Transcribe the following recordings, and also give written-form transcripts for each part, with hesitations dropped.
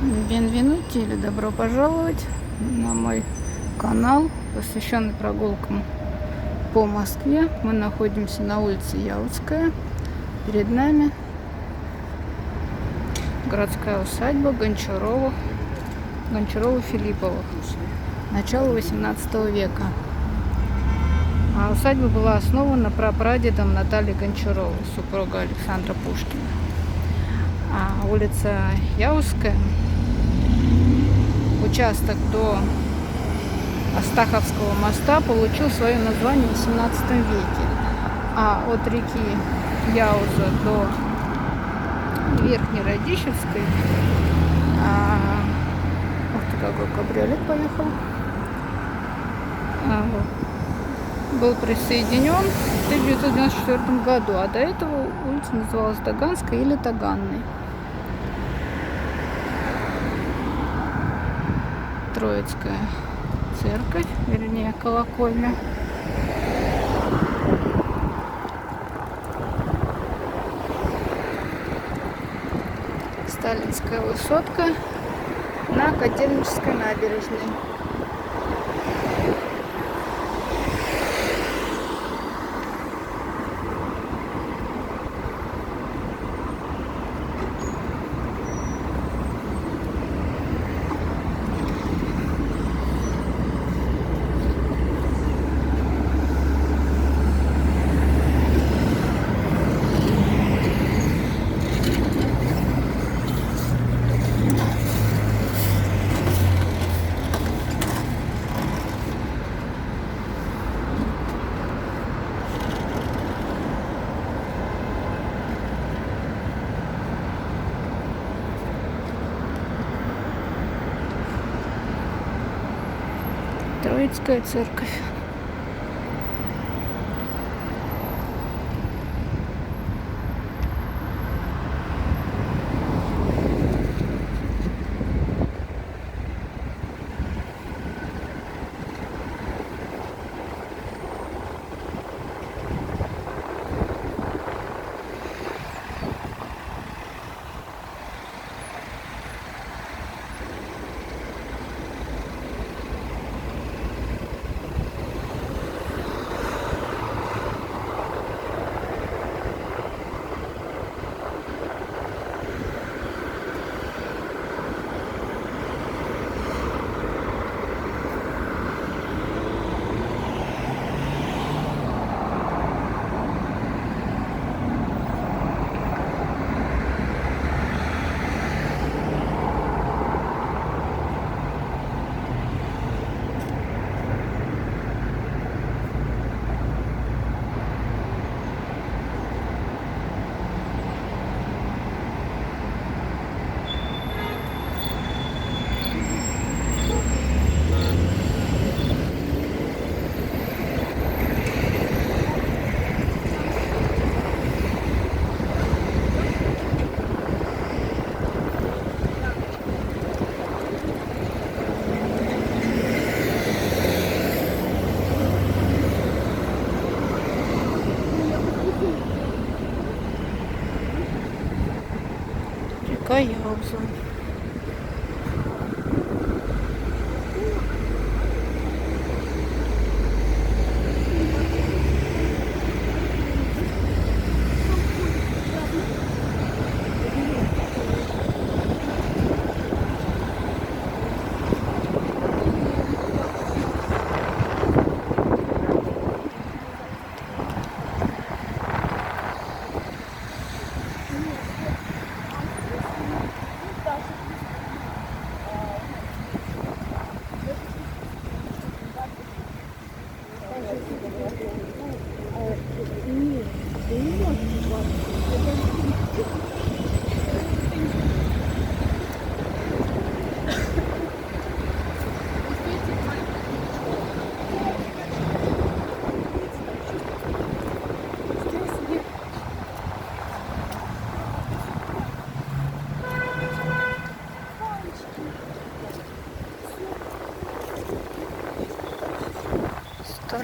Бенвенути или добро пожаловать на мой канал, посвященный прогулкам по Москве. Мы находимся на улице Яузская. Перед нами городская усадьба Гончарова-Филипповых, начало 18 века. А усадьба была основана прапрадедом Натальи Гончаровой, супруга Александра Пушкина. А улица Яузская, участок до Астаховского моста, получил свое название в 18 веке. А от реки Яуза до Верхней Радищевской, ух ты, какой кабриолет поехал, был присоединен в 1994 году, а до этого улица называлась Таганской или Таганной. Троицкая церковь, вернее колокольня. Сталинская высотка на Котельнической набережной. Троицкая церковь. Река Яуза.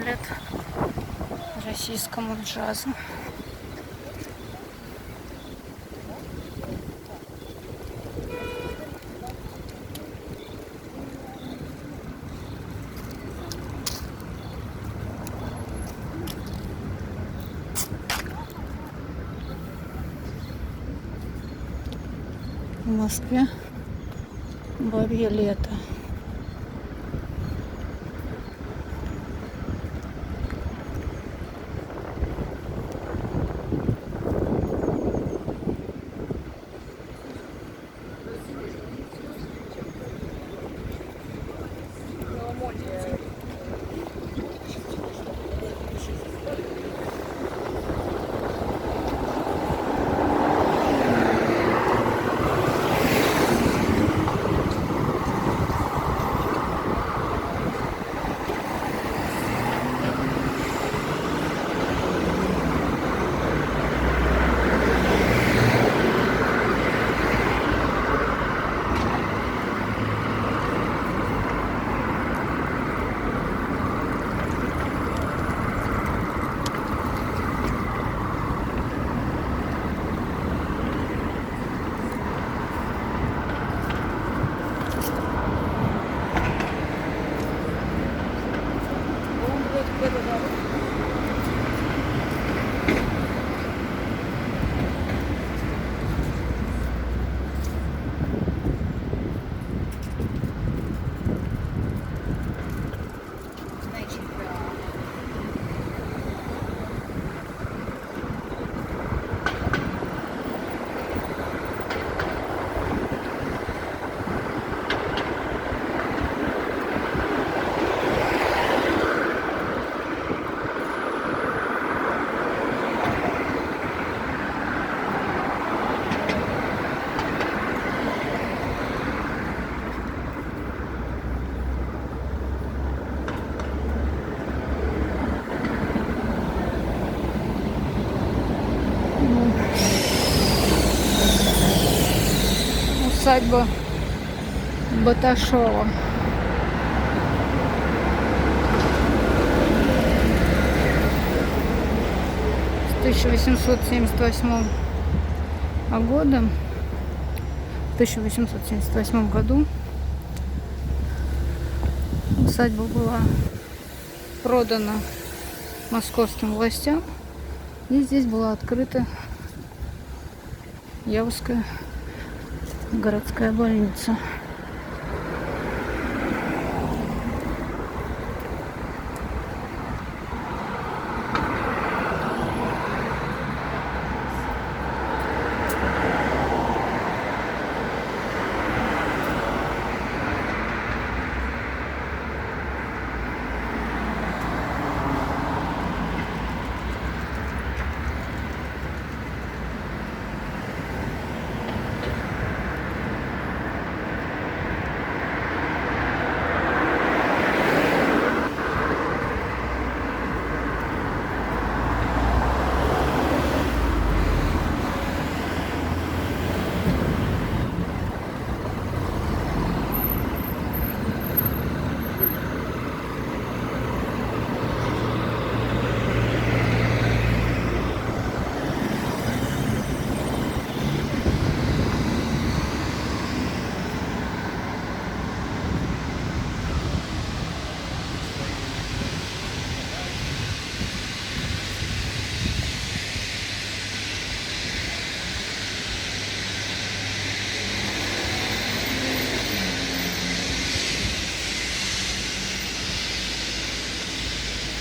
Лет российскому джазу. В Москве бабье лето. Усадьба Баташова. С 1878 года. В 1878 году усадьба была продана московским властям, и здесь была открыта Яузская городская больница.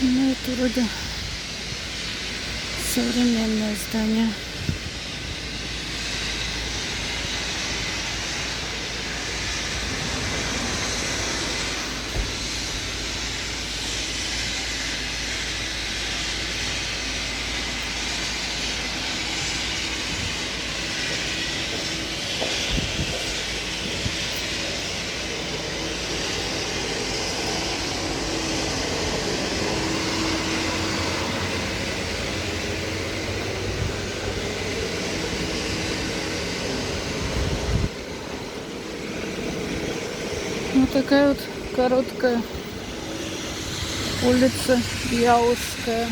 Ну, это вроде современное здание. Вот такая вот короткая улица Яузская.